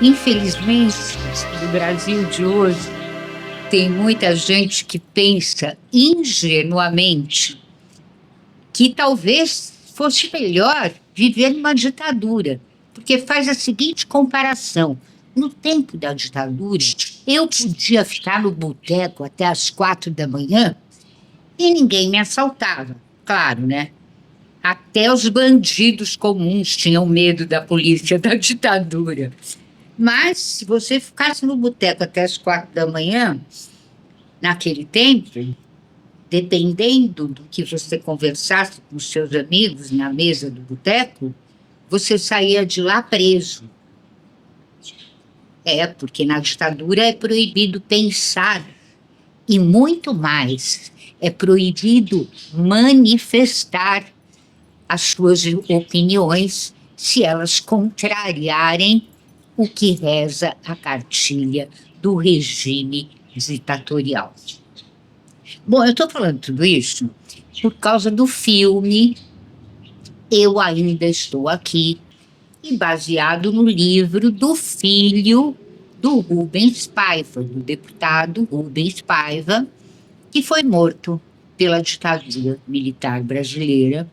Infelizmente, no Brasil de hoje, tem muita gente que pensa ingenuamente que talvez fosse melhor viver numa ditadura, porque faz a seguinte comparação. No tempo da ditadura, eu podia ficar no boteco até as 4 da manhã e ninguém me assaltava, claro, né? Até os bandidos comuns tinham medo da polícia da ditadura. Mas, se você ficasse no boteco até as 4 da manhã, naquele tempo, dependendo do que você conversasse com seus amigos na mesa do boteco, você saía de lá preso. Porque na ditadura é proibido pensar e muito mais. É proibido manifestar as suas opiniões se elas contrariarem o que reza a cartilha do regime ditatorial. Bom, eu estou falando tudo isso por causa do filme Eu Ainda Estou Aqui, e baseado no livro do filho do Rubens Paiva, do deputado Rubens Paiva, que foi morto pela ditadura militar brasileira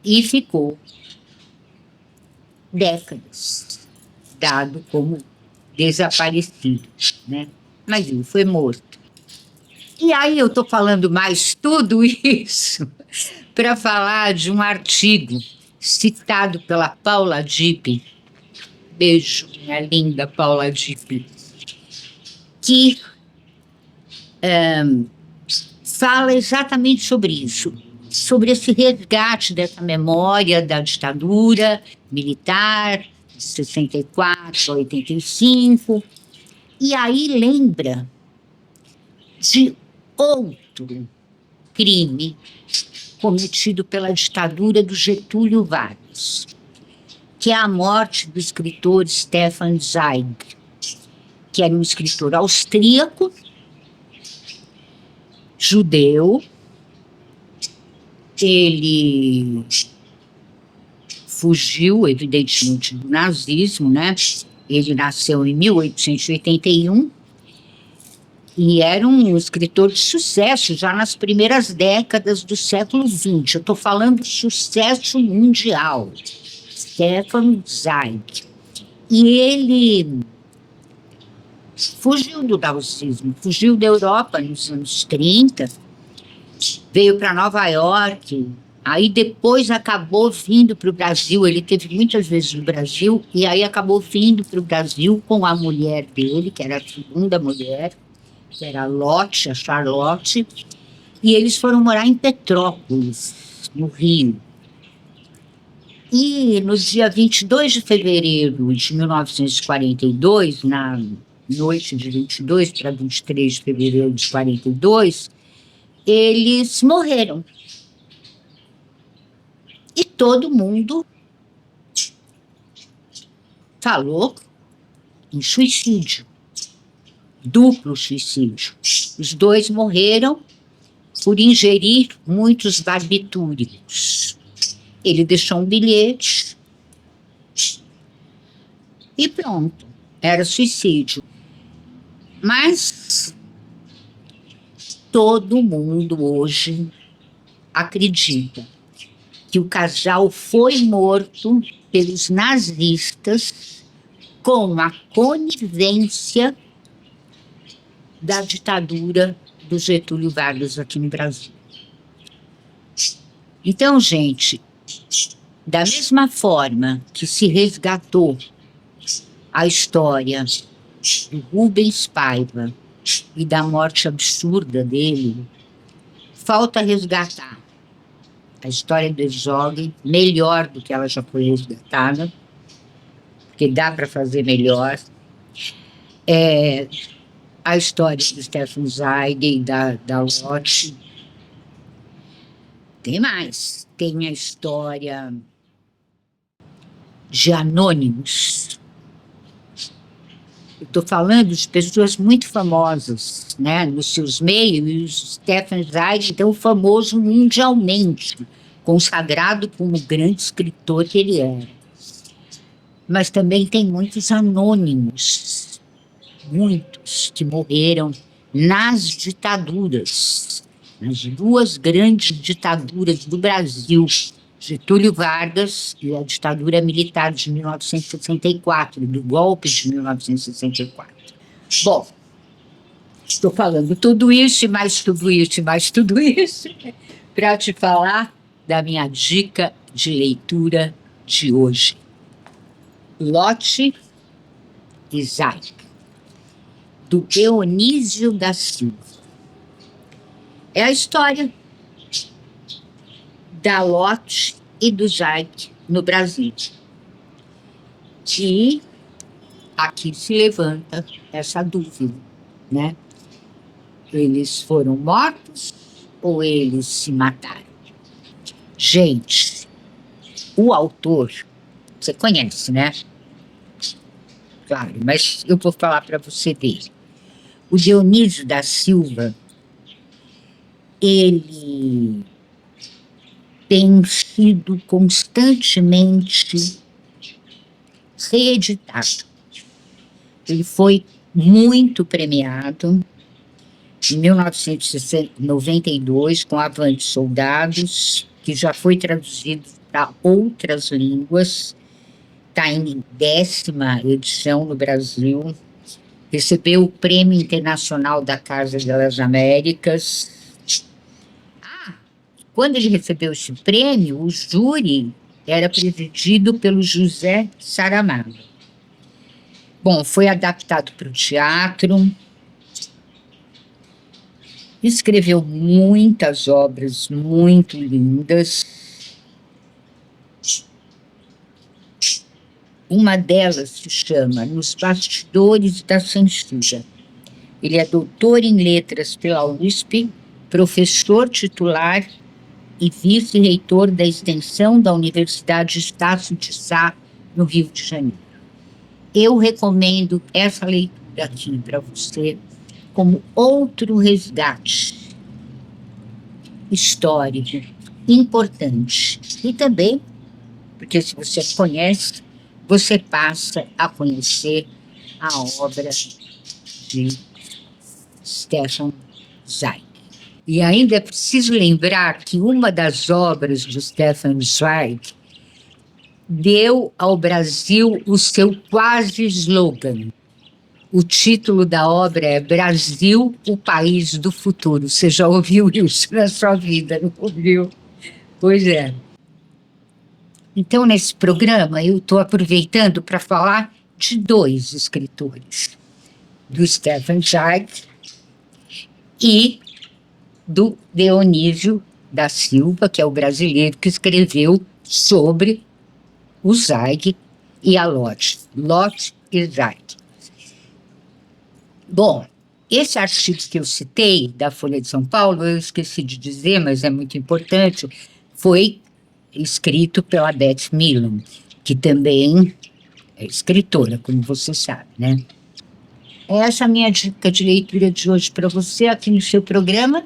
e ficou décadas dado como desaparecido, né? Mas ele foi morto. E aí eu estou falando mais tudo isso para falar de um artigo citado pela Paula Dipp, beijo, minha linda Paula Dipp, que fala exatamente sobre isso, sobre esse resgate dessa memória da ditadura militar, de 64 a 85, e aí lembra de outro crime cometido pela ditadura do Getúlio Vargas, que é a morte do escritor Stefan Zweig, que era um escritor austríaco, judeu. Ele fugiu, evidentemente, do nazismo, né? Ele nasceu em 1881 e era um escritor de sucesso já nas primeiras décadas do século XX. Eu estou falando de sucesso mundial. Stefan Zweig. E ele fugiu do nazismo, fugiu da Europa nos anos 30, veio para Nova York, aí depois acabou vindo para o Brasil. Ele teve muitas vezes no Brasil, e aí acabou vindo para o Brasil com a mulher dele, que era a segunda mulher, que era a Charlotte, e eles foram morar em Petrópolis, no Rio. E no dia 22 de fevereiro de 1942, na noite de 22 para 23 de fevereiro de 42, eles morreram. E todo mundo falou em suicídio, duplo suicídio. Os dois morreram por ingerir muitos barbitúricos. Ele deixou um bilhete e pronto, era suicídio. Mas todo mundo hoje acredita que o casal foi morto pelos nazistas com a conivência da ditadura do Getúlio Vargas aqui no Brasil. Então, gente, da mesma forma que se resgatou a história do Rubens Paiva e da morte absurda dele, falta resgatar a história do Herzog melhor do que ela já foi resgatada, porque dá para fazer melhor. A história do Stefan Zweig e da Lotte. Tem mais. Tem a história de Anônimos. Eu estou falando de pessoas muito famosas, né, nos seus meios, e o Stefan Zweig, então, famoso mundialmente, consagrado como grande escritor que ele era. mas também tem muitos anônimos, muitos que morreram nas ditaduras, nas duas grandes ditaduras do Brasil, Getúlio Vargas e a ditadura militar de 1964, do golpe de 1964. Bom, estou falando tudo isso e mais tudo isso e mais tudo isso para te falar da minha dica de leitura de hoje. Lote Isaac, do Dionísio da Silva. É a história da Lotte e do Isaac no Brasil. E aqui se levanta essa dúvida, né? Eles foram mortos ou eles se mataram? Gente, o autor, você conhece, né? Claro, mas eu vou falar para você dele. O Dionísio da Silva, ele tem sido constantemente reeditado. Ele foi muito premiado em 1992 com Avante Soldados, que já foi traduzido para outras línguas, está em 10ª edição no Brasil, recebeu o Prêmio Internacional da Casa das Américas. Quando ele recebeu esse prêmio, o júri era presidido pelo José Saramago. Bom, foi adaptado para o teatro, escreveu muitas obras muito lindas. Uma delas se chama Nos Bastidores da Censura. Ele é doutor em letras pela USP, professor titular e vice-reitor da extensão da Universidade Estácio de Sá, no Rio de Janeiro. Eu recomendo essa leitura aqui para você como outro resgate histórico importante. E também, porque se você conhece, você passa a conhecer a obra de Stefan Zweig. E ainda é preciso lembrar que uma das obras de Stefan Zweig deu ao Brasil o seu quase slogan. O título da obra é Brasil, o País do Futuro. Você já ouviu isso na sua vida, não ouviu? Pois é. Então, nesse programa, eu estou aproveitando para falar de dois escritores, do Stefan Zweig e do Dionísio da Silva, que é o brasileiro que escreveu sobre o Zweig e a Lotte e Zweig. Bom, esse artigo que eu citei, da Folha de São Paulo, eu esqueci de dizer, mas é muito importante, foi escrito pela Beth Milan, que também é escritora, como você sabe, né? Essa é a minha dica de leitura de hoje para você, aqui no seu programa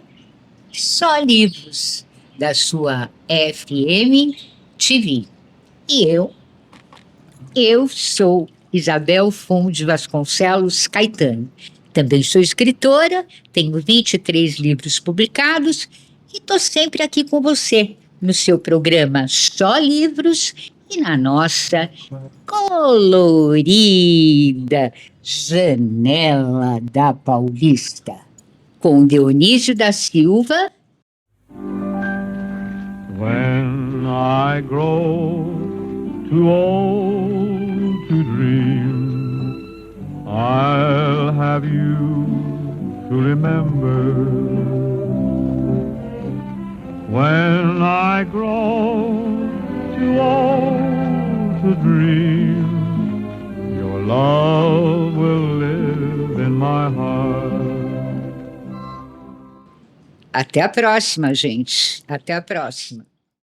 Só Livros, da sua FM TV. E eu sou Isabel Fon de Vasconcelos Caetano. Também sou escritora, tenho 23 livros publicados e estou sempre aqui com você no seu programa Só Livros e na nossa colorida Janela da Paulista, com Dionísio da Silva. When I grow too old to dream, I'll have you to remember. When I grow too old to dream, your love will live in my heart. Até a próxima, gente. Até a próxima.